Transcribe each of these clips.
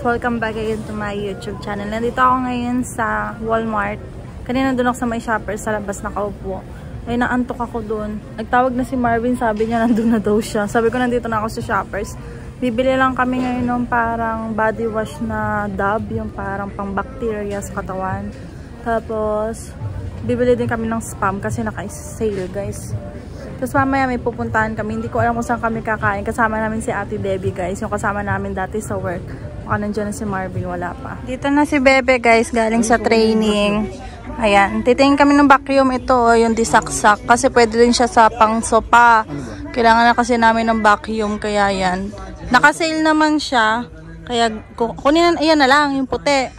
Welcome back again to my YouTube channel. Nandito ako ngayon sa Walmart. Kanina doon ako sa may shoppers sa labas nakaupo. Ay naantok ako doon. Nagtawag na si Marvin, sabi niya nandun na daw siya. Sabi ko nandito na ako sa shoppers. Bibili lang kami ngayon ng parang body wash na Dove, yung parang pang bacteria sa katawan. Tapos bibili din kami ng spam kasi naka-sale guys. Tapos mamaya may pupuntahan kami. Hindi ko alam kung saan kami kakain. Kasama namin si Ate Debbie guys. Yung kasama namin dati sa work. Baka nandiyan na si Marvin. Wala pa. Dito na si Bebe guys. Galing sa training. Ayan. Titingin kami ng vacuum. Ito yung disaksak. Kasi pwede din siya sa pang sopa. Kailangan na kasi namin ng vacuum. Kaya yan. Naka-sale naman siya. Kaya kunin na. Ayan na lang. Yung puti.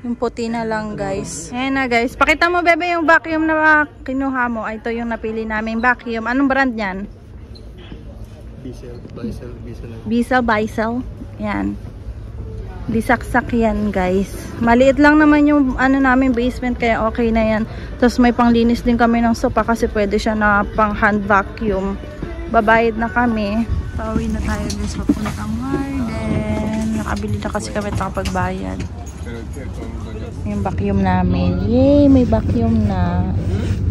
Yung puti na lang guys. Ayan na guys. Pakita mo Bebe yung vacuum na kinuha mo. Ito yung napili namin vacuum. Anong brand yan? Bissell. Yan. Disaksak yan guys. Maliit lang naman yung ano namin basement kaya okay na yan. Tapos may panglinis din kami ng sopa kasi pwede siya na pang hand vacuum. Babayad na kami. Pauwi na tayo guys. Papuntang Garden. Nakabili na kasi kami at nakapagbayad. Yung vacuum namin. Yay! May vacuum na.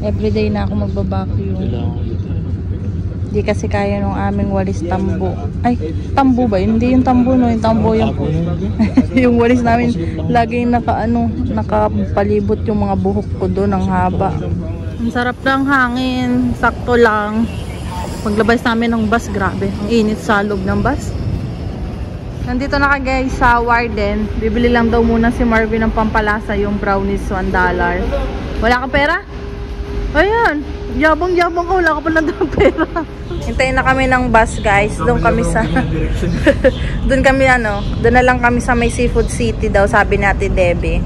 Everyday na ako magbabacuum. Hindi kasi kaya nung aming walis tambo. Ay, tambo ba? Hindi yung tambo no. Yung tambo yung yung walis namin laging nakapalibot yung mga buhok ko doon. Ang haba. Ang sarap ng hangin. Sakto lang. Paglabas namin ng bus, grabe. Ang init sa loob ng bus. Nandito na ka guys sa Warden. Bibili lang daw muna si Marvin ng pampalasa yung brownies $1. Wala ka pera? Ayan. Yabang-yabang ka. Wala ka pala ng pera. Hintayin na kami ng bus guys. Doon kami sa doon na lang kami sa may Seafood City daw sabi natin Debbie.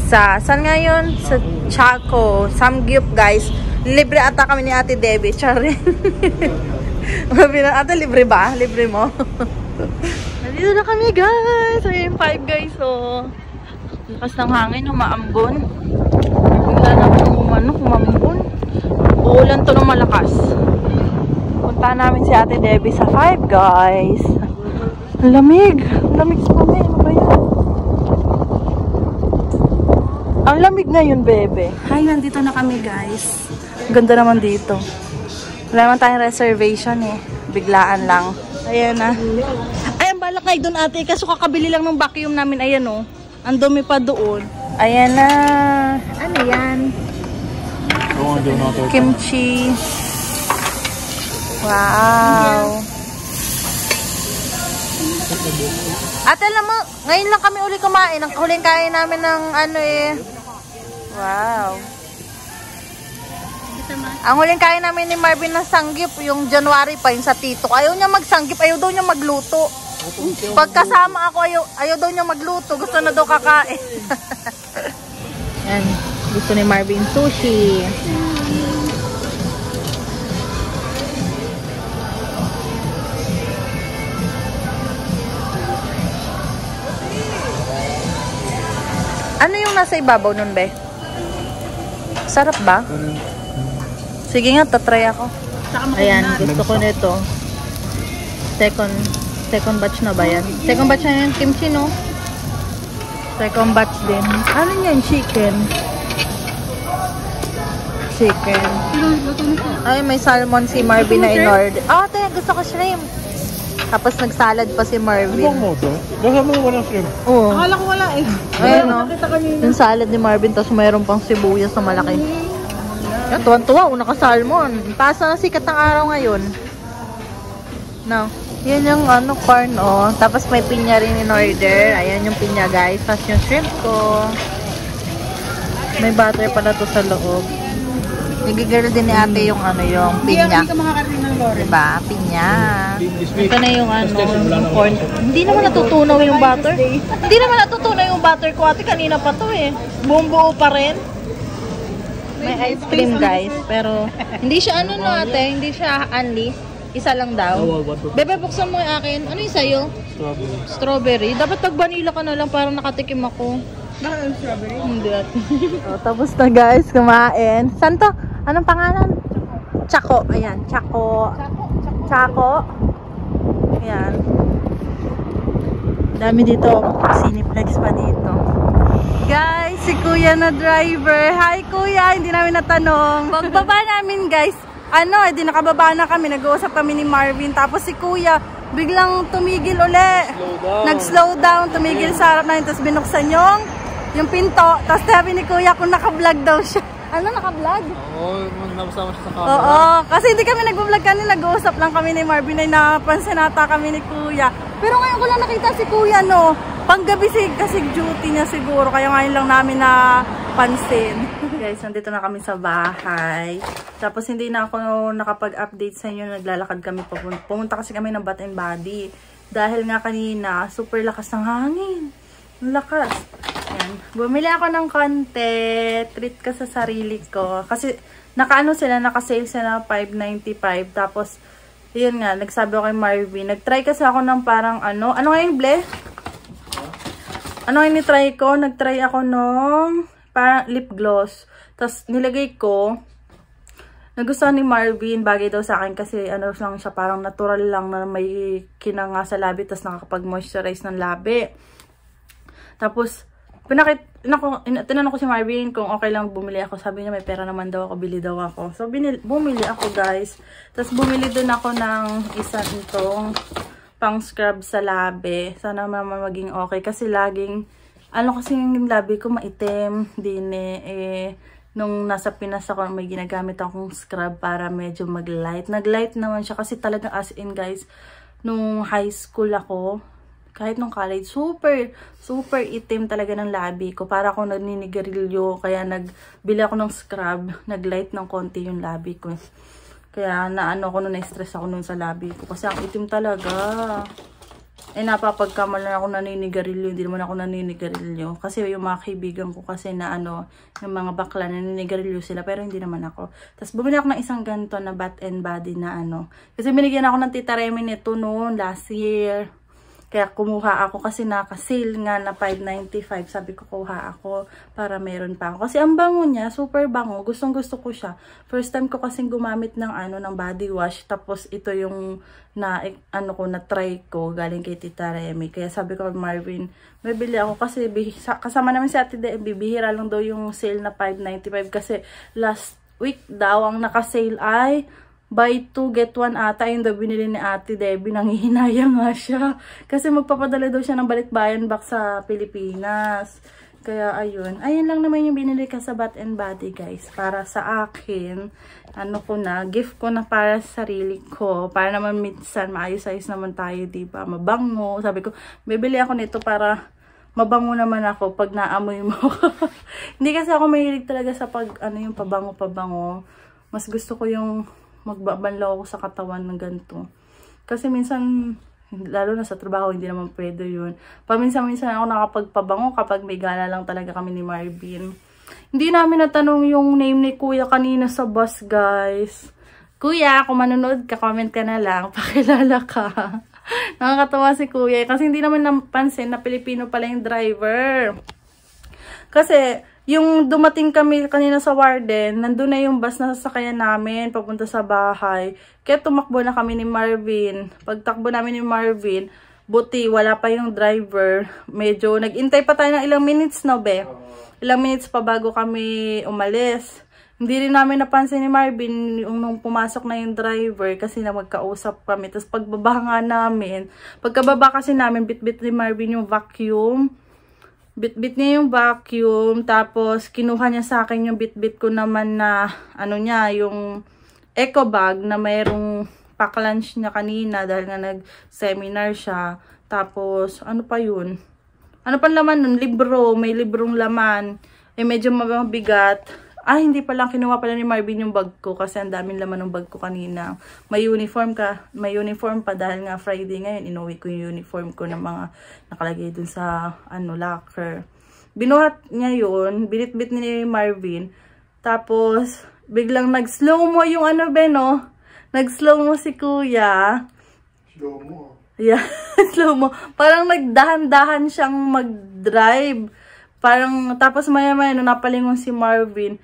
Saan ngayon? Sa Chaco. Samgyup guys. Libre ata kami ni Ate Debbie. Charin. Ate libre ba? Libre mo? Dito na kami guys. Ayun 5 guys oh. Lakas ng hangin, umaambon. Bigla naman umambon. Uulan to ng malakas. Punta namin si Ate Debbie sa 5 guys. Ang lamig. Ang lamig sa kami. Ano ba yan? Ang lamig ngayon bebe. Hi, nandito na kami guys. Ganda naman dito. Wala naman tayong reservation eh. Biglaan lang. Ayan na. Balak na doon ate, kaso kakabili lang ng vacuum namin. Ayan o, ang dumi pa doon. Ayan na. Ano yan? Kimchi. Wow. Ate, alam mo, ngayon lang kami uli kumain. Ang huling kain namin ng ano eh. Wow. Ang huling kain namin ni Marvin ng sanggip, yung January pa, yung sa tito. Ayaw niya magsanggip, ayaw daw niya magluto. Pagkasama ako, ayaw daw niya magluto. Gusto na daw kakain. Yan. Gusto ni Marvin sushi. Ano yung nasa ibabaw nun, be? Sarap ba? Sige nga, tatry ako. Ayan, gusto ko nito. Second batch na ba yan? Second batch na yan, kimchi, no? Second batch din. Ano yan? Chicken. Ay, may salmon si Marvin na in-order. Ah, ate, gusto ko shrimp. Tapos nagsalad pa si Marvin. Ano mo ito? Baka mo walang shrimp? Oo. Akala ko wala eh. Ayun, no? Yung salad ni Marvin, tapos mayroon pang sibuyas na malaki. Yan, tuwan-tuwa. Una ka salmon. Taas na sikat ng araw ngayon. No? Yan yung corn oh. Tapos may pinya rin in order. Ayan yung pinya guys. Tapos yung shrimp ko. May butter pala to sa loob. Nagigirl din ni ate yung yung pinya. Hindi ka makakarinig ng lore. Diba? Pinya. Ito na yung yung corn. Hindi naman natutunaw yung butter. Hindi naman natutunaw yung butter ko ate. Kanina pa to eh. Buong-buo pa rin. May ice cream guys. Pero hindi siya no ate. Hindi siya unli. Isa lang daw. Bebe, buksan mo yung akin. Ano yung sa'yo? Strawberry. Dapat pag vanilla ka na lang para nakatikim ako. Bakit ang strawberry? Hindi. Tapos na guys, kumain. Saan to? Anong pangalan? Chaco. Ayan, Chaco. Chaco. Ayan. Dami dito. Cineplex pa dito. Guys, si kuya na driver. Hi kuya, hindi namin natanong. Pagbaba namin guys, di nakababa na kami. Nag-uusap kami ni Marvin. Tapos si kuya, biglang tumigil uli. Nag-slow down, tumigil sa harap namin. Tapos binuksan yung pinto. Tapos sabi ni kuya kung naka-vlog daw siya. Ano, naka-vlog? Oo, namasama siya sa camera. Oo, kasi hindi kami nag-vlog kanina. Nag-uusap lang kami ni Marvin. Ay napansin nata kami ni kuya. Pero ngayon ko lang nakita si kuya, no? Panggabi kasi duty niya siguro. Kaya ngayon lang namin napansin. Guys, nandito na kami sa bahay. Tapos hindi na ako nakapag-update sa inyo. Naglalakad kami. Pumunta kasi kami ng Bath and Body. Dahil nga kanina, super lakas ng hangin. Lakas. Yan. Bumili ako ng konti. Treat ko sa sarili ko. Kasi naka-sale sila 5.95. Tapos, yun nga, nagsabi ako kay Marvin. Nag-try kasi ako ng parang ano nga yung ble? Ano nga yung ni-try ko? Nag-try ako nung parang lip gloss. Tapos nilagay ko. Nagustuhan ni Marvin. Bagay daw sa akin kasi ano lang siya, parang natural lang na may kinanga sa labi. Tapos nakakapag-moisturize ng labi. Tapos, tinanong ko si Marvin kung okay lang bumili ako. Sabi niya may pera naman daw ako, bili daw ako. So, bumili ako guys. Tapos, bumili din ako ng isa itong pang scrub sa labi. Sana naman maging okay. Kasi laging, kasi yung labi ko maitim. Nung nasa Pinas ako, may ginagamit akong scrub para medyo mag-light. Nag-light naman siya kasi talagang as in guys, nung high school ako, kahit nung college, super itim talaga ng labi ko. Para ako naninigarilyo, kaya nagbili ako ng scrub, nag-light ng konti yung labi ko. Kaya na-stress ako nun sa labi ko. Kasi ang itim talaga. Napapagkamal na ako naninigarilyo. Hindi naman ako naninigarilyo. Kasi yung mga kaibigan ko kasi yung mga bakla naninigarilyo sila. Pero hindi naman ako. Tapos bumili ako ng isang ganito na Bath and Body na Kasi binigyan ako ng Tita Remy nito noon, last year. Kaya kumuha ako kasi naka-sale nga na 5.95. Sabi ko kuha ako para meron pa ako. Kasi ang bango niya, super bango. Gustong gusto ko siya. First time ko kasing gumamit ng ng body wash. Tapos ito yung na-try ko galing kay Tita Remy. Kaya sabi ko kay Marvin, bibili ako kasi kasama namin si Ate Debbie. Bihira lang daw yung sale na 5.95 kasi last week daw ang naka-sale ay buy 2, get 1 ata. Yung daw binili ni Ate Debbie. Nanghihinayang nga siya. Kasi magpapadala daw siya ng balikbayan back sa Pilipinas. Kaya ayun. Ayun lang naman yung binili ka sa Bath and Body guys. Para sa akin. Gift ko na para sa sarili ko. Para naman minsan maayos-ayos naman tayo, diba? Mabango. Sabi ko, bibili ako nito para mabango naman ako pag naamoy mo. Hindi kasi ako mahilig talaga sa yung pabango-pabango. Mas gusto ko yung magbabanlaw ako sa katawan ng ganito. Kasi minsan, lalo na sa trabaho, hindi naman pwede yun. Paminsan-minsan ako nakapagpabango kapag may gala lang talaga kami ni Marvin. Hindi namin natanong yung name ni Kuya kanina sa bus, guys. Kuya, kung manonood ka, comment ka na lang. Pakilala ka. Nakakatawa si Kuya. Kasi hindi naman napansin na Pilipino pala yung driver. Kasi, yung dumating kami kanina sa Warden, nandun na yung bus na sasakayan namin papunta sa bahay. Kaya tumakbo na kami ni Marvin. Pagtakbo namin ni Marvin, buti wala pa yung driver. Medyo nag-intay pa tayo ng ilang minutes, no, be? Ilang minutes pa bago kami umalis. Hindi rin namin napansin ni Marvin nung pumasok na yung driver kasi na magkausap kami. Tapos pagbaba nga namin, pagkababa kasi namin, bit-bit ni Marvin yung vacuum. Bit-bit niya yung vacuum, tapos kinuha niya sa akin yung bit-bit ko naman na, yung eco bag na mayroong pack-lunch niya kanina dahil nga nag-seminar siya. Tapos, ano pa yun? Ano pa laman nun? Libro, may librong laman. Medyo mabigat. Hindi pala, kinuha pala ni Marvin yung bag ko kasi ang daming laman ng bag ko kanina. May uniform pa dahil nga Friday ngayon, inuwi ko yung uniform ko na mga nakalagay dun sa locker. Binuhat niya yun, binit-bit ni Marvin. Tapos, biglang nag-slow mo yung nag-slow mo si Kuya. Slow mo? Yeah, slow mo. Parang nagdahan-dahan siyang mag-drive. Tapos maya-maya, nung napalingon si Marvin,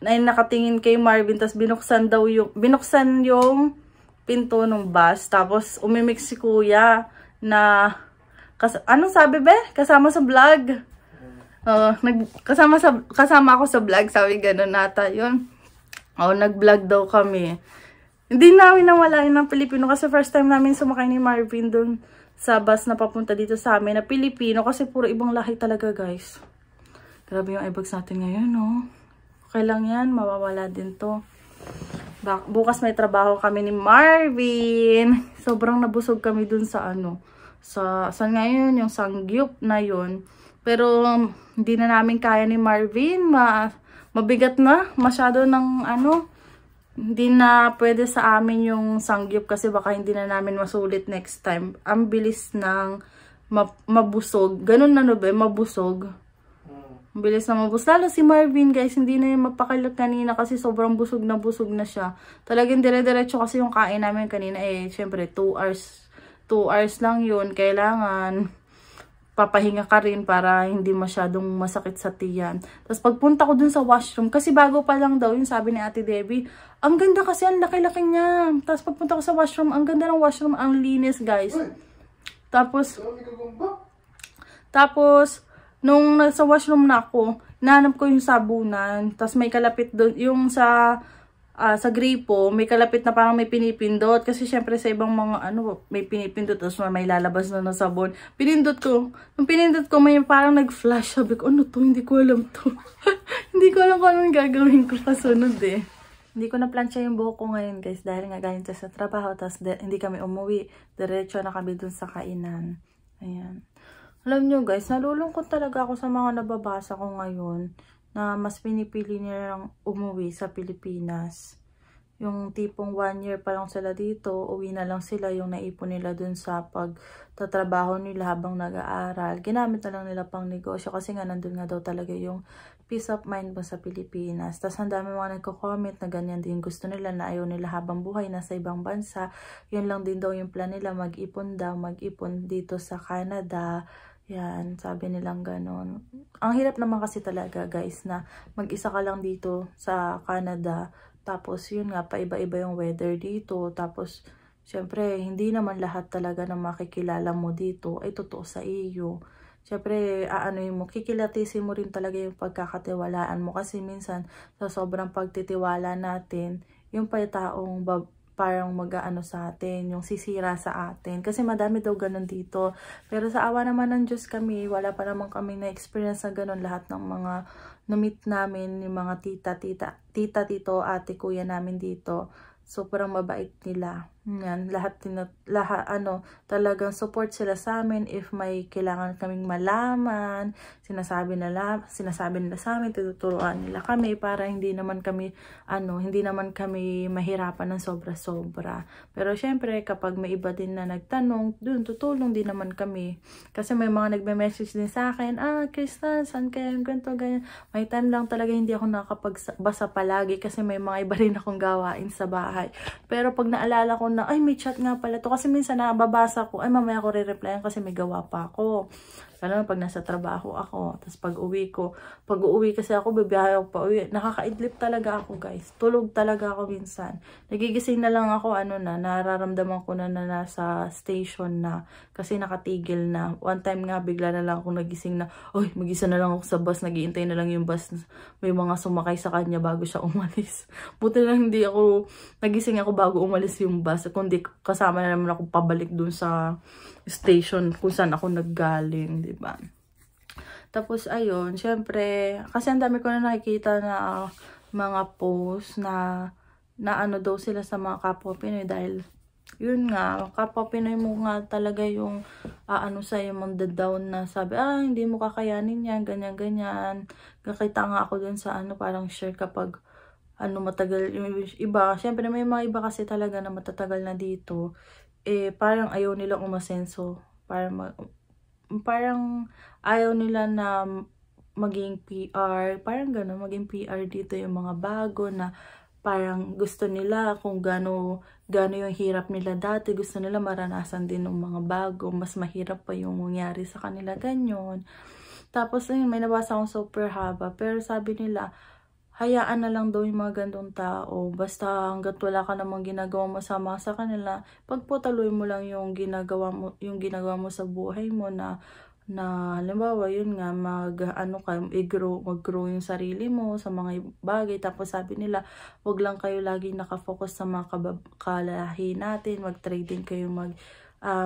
ay nakatingin kay Marvin, tapos binuksan yung pinto ng bus. Tapos umimik si Kuya na Anong sabi be? Kasama sa vlog. Kasama ako sa vlog. Sabi gano'n nata yun. Nag-vlog daw kami. Hindi namin nawalain ng Pilipino kasi first time namin sumakay ni Marvin dun sa bus na papunta dito sa amin na Pilipino kasi puro ibang lahi talaga guys. Grabe yung eyebags natin ngayon, no? Okay lang yan, mawawala din to. Bukas may trabaho kami ni Marvin. Sobrang nabusog kami dun sa saan ngayon, yung Sangyup na yun. Pero hindi na namin kaya ni Marvin. Mabigat na, masyado ng hindi na pwede sa amin yung Sangyup kasi baka hindi na namin masulit next time. Ang bilis ng mabusog. Ganun na mabusog. Ang bilis na mabusog. Lalo si Marvin guys, hindi na yung mapakilot kanina kasi sobrang busog na siya. Talagang dire-diretso kasi yung kain namin kanina syempre 2 hours lang yun. Kailangan papahinga ka rin para hindi masyadong masakit sa tiyan. Tapos pagpunta ko dun sa washroom, kasi bago pa lang daw, yung sabi ni Ate Debbie, ang ganda kasi, ang laki-laki niya. Tapos pagpunta ko sa washroom, ang ganda ng washroom, ang linis guys. Tapos, nung nasa washroom na ako, nahanap ko yung sabunan. Tapos may kalapit doon, yung sa gripo, may kalapit na parang may pinipindot. Kasi syempre sa ibang mga may pinipindot. Tapos may lalabas na sabon. Pinindot ko. Nung pinindot ko, may parang nag-flash. Sabi ko, ano to? Hindi ko alam to. Hindi ko alam kung anong gagawin ko kasunod Hindi ko na plansya yung buhok ko ngayon guys. Dahil nga galing sa trabaho. Tapos hindi kami umuwi. Diretso na kami dun sa kainan. Ayan. Alam nyo guys, nalulungkot talaga ako sa mga nababasa ko ngayon. Na mas pinipili nilang umuwi sa Pilipinas. Yung tipong 1 year pa lang sila dito, uwi na lang sila yung naipon nila dun sa pagtatrabaho nila habang nag-aaral. Ginamit na lang nila pang negosyo kasi nga nandun nga daw talaga yung peace of mind mo sa Pilipinas. Tapos ang dami mga nagko-comment na ganyan din gusto nila na ayaw nila habang buhay nasa ibang bansa. Yun lang din daw yung plan nila, mag-ipon dito sa Canada. Yan, sabi nilang ganon. Ang hirap naman kasi talaga guys na mag-isa ka lang dito sa Canada. Tapos yun nga, paiba-iba yung weather dito. Tapos syempre, hindi naman lahat talaga na makikilala mo dito ay totoo sa iyo. Syempre, kikilatisin mo rin talaga yung pagkakatiwalaan mo. Kasi minsan, sa sobrang pagtitiwala natin, yung taong parang mag-aano sa atin, yung sisira sa atin. Kasi madami daw ganun dito. Pero sa awa naman ng Diyos kami, wala pa naman kami na-experience na ganun. Lahat ng mga na-meet namin, yung mga tito, ate, kuya namin dito. Sobrang mabait nila. Yan, talagang support sila sa amin. If may kailangan kaming malaman, sinasabi nila sa amin, tuturuan nila kami para hindi naman kami mahirapan ng sobra-sobra. Pero syempre, kapag may iba din na nagtanong, dun tutulong din naman kami. Kasi may mga nagme-message din sa akin, Crystal, saan kayo? Ganito, ganyan. May time lang talaga hindi ako nakapagbasa palagi kasi may mga iba rin akong gawain sa bahay. Pero pag naalala ko na, ay may chat nga pala to. Kasi minsan nababasa ko, ay mamaya ko re-replyan kasi may gawa pa ako. Lalo pag nasa trabaho ako. Tapos pag uuwi kasi ako, bibiyahe ako pa uwi. Nakakaidlip talaga ako guys. Tulog talaga ako minsan. Nagigising na lang ako, nararamdaman ko na nasa station na. Kasi nakatigil na. One time nga, bigla na lang ako nagising na, mag-isa na lang ako sa bus. Nagiintay na lang yung bus. May mga sumakay sa kanya bago siya umalis. Buti lang hindi ako, nagising ako bago umalis yung bus. Kundi kasama na naman ako pabalik dun sa station kung saan ako naggaling, diba? Tapos ayun, syempre, kasi ang dami ko na nakikita na mga post na daw sila sa mga kapwa Pinoy dahil yun nga, kapwa Pinoy mo nga talaga yung sa'yo mong down na sabi, hindi mo kakayanin yan, ganyan-ganyan. Nakita nga ako dun sa parang share kapag matagal yung iba. Syempre may mga iba kasi talaga na matatagal na dito. Parang ayaw nilang umasenso. Parang ayaw nila na maging PR. Parang gano'n, maging PR dito yung mga bago na parang gusto nila kung gano yung hirap nila dati. Gusto nila maranasan din ng mga bago. Mas mahirap pa yung mangyari sa kanila, ganyan. Tapos ayun, may nabasa akong super haba. Pero sabi nila, hayaan na lang daw yung mga gandong tao. Basta hanggat wala ka namang ginagawa masama sa kanila, pagpatuloy mo lang yung ginagawa mo sa buhay mo na halimbawa yun nga mag-grow yung sarili mo sa mga bagay. Tapos sabi nila, wag lang kayo lagi nakafocus sa mga kalahi natin, mag-trading kayo,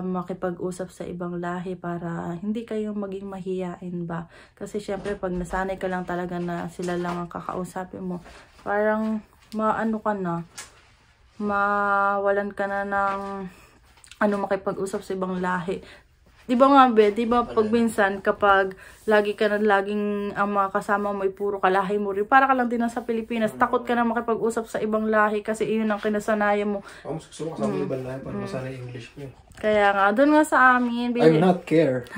makipag-usap sa ibang lahi para hindi kayo maging mahiyain ba. Kasi syempre pag nasanay ka lang talaga na sila lang ang kakausapin mo, parang mawalan ka na ng makipag-usap sa ibang lahi. Diba nga diba pag minsan kapag laging ang mga kasama mo ay puro kalahi mo rin, para ka lang din sa Pilipinas, takot ka na makipag-usap sa ibang lahi kasi iyon ang kinasanayan mo. Mas gusto mo kasama ibang lahi para masanay English mo. Kaya nga, doon nga sa amin, I'm not care.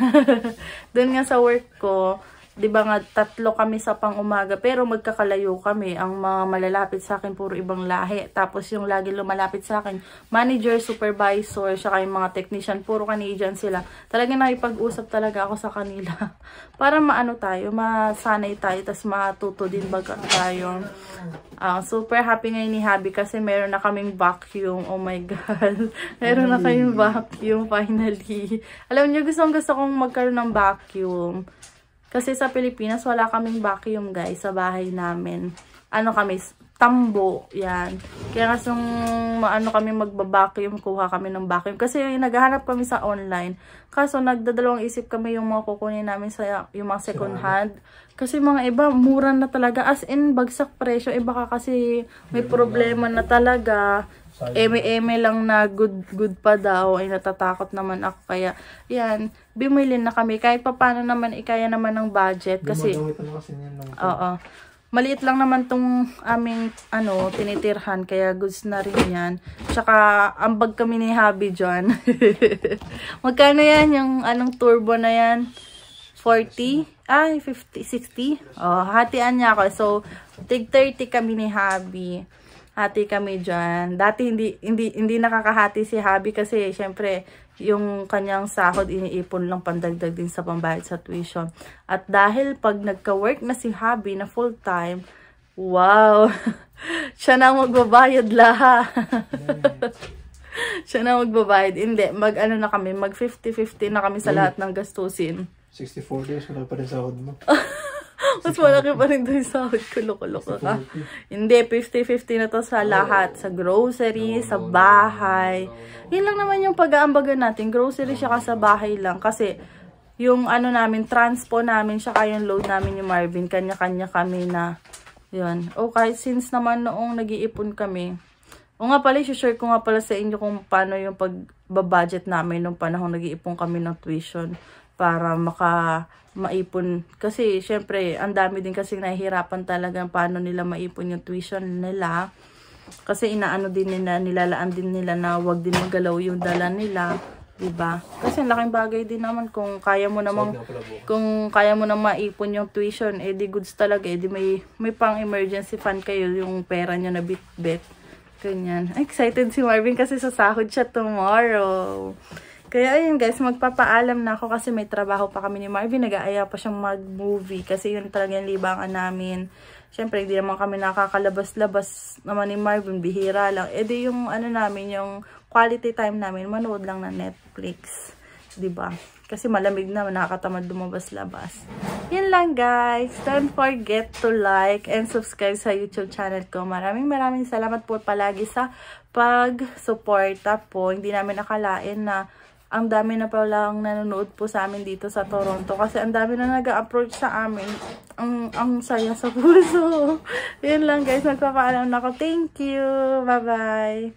doon nga sa work ko, di ba nga 3 kami sa pang-umaga pero magkakalayo kami. Ang mga malalapit sa akin puro ibang lahi. Tapos yung lagi lumalapit sa akin, manager, supervisor, saka yung mga technician, puro Canadian sila. Talagang nakipag-usap talaga ako sa kanila. Para masanay tayo, tas matuto din baga tayo. Super happy ngayon ni Habi kasi meron na kaming vacuum. Oh my God. Meron na kaming vacuum finally. Alam niyo, gusto kong magkaroon ng vacuum. Kasi sa Pilipinas, wala kaming vacuum guys sa bahay namin. Kami, tambo, yan. Kaya kasi kami magbabacuum, kuha kami ng vacuum. Kasi naghahanap kami sa online. Kaso nagdadalawang isip kami yung mga kukunin namin sa yung mga second hand. Kasi mga iba, mura na talaga. As in, bagsak presyo. Iba ka kasi may problema na talaga. Eme lang na good pa daw, ay natatakot naman ako, kaya yan, bumili na kami kahit paano naman, kaya naman ng budget kasi maliit lang naman tong aming tinitirhan, kaya goods na rin yan. Tsaka ambag kami ni Habi dyan. Magkano yan yung turbo na yan? 40? 50, 60? Hatian niya ako, so tig 30 kami ni Habi. Hati kami dyan. Dati hindi nakakahati si Habi kasi syempre yung kanyang sahod iniipon lang pandagdag din sa pambayad sa tuition. At dahil pag nagka-work na si Habi na full time, wow! Siya na magbabayad lahat. Siya na magbabayad. Hindi, mag 50-50 na kami sa lahat ng gastusin. 64 days, wala pa rin sahod mo. Mas malaki pa rin doon sa sahod ko. Loko-loko ka. Hindi, 50-50 na to sa lahat. Sa grocery, sa bahay. Yun lang naman yung pag-aambagan natin. Grocery siya sa bahay lang. Kasi yung namin, transpo namin, siya yung load namin yung Marvin. Kanya-kanya kami na yun. Kahit since naman noong nag-iipon kami. Nga pala, share ko nga pala sa inyo kung paano yung pag-budget namin nung panahon nag-iipon kami ng tuition. Para maipon. Kasi, syempre, ang dami din kasi nahihirapan talaga paano nila maipon yung tuition nila. Kasi nilalaan din nila na wag din magalaw yung dala nila. Diba? Kasi laking bagay din naman kung kaya mo namang maipon yung tuition, di goods talaga. Di may pang emergency fund kayo, yung pera nyo na bit-bit. Ganyan. Excited si Marvin kasi sa sahod siya tomorrow. Kaya ayun guys, magpapaalam na ako kasi may trabaho pa kami ni Marvin. Nag-aaya pa siyang mag-movie kasi yun talaga yung libangan namin. Siyempre, hindi naman kami nakakalabas-labas naman ni Marvin. Bihira lang. Di yung namin, yung quality time namin, manood lang na Netflix. Diba? Kasi malamig na, nakakatamad lumabas-labas. Yun lang guys. Don't forget to like and subscribe sa YouTube channel ko. Maraming salamat po palagi sa pag-suporta po. Hindi namin nakalain na ang dami na palang nanonood po sa amin dito sa Toronto. Kasi ang dami na nag-approach sa amin. Ang saya sa puso. Yun lang guys. Magpapaalam na ako. Thank you. Bye-bye.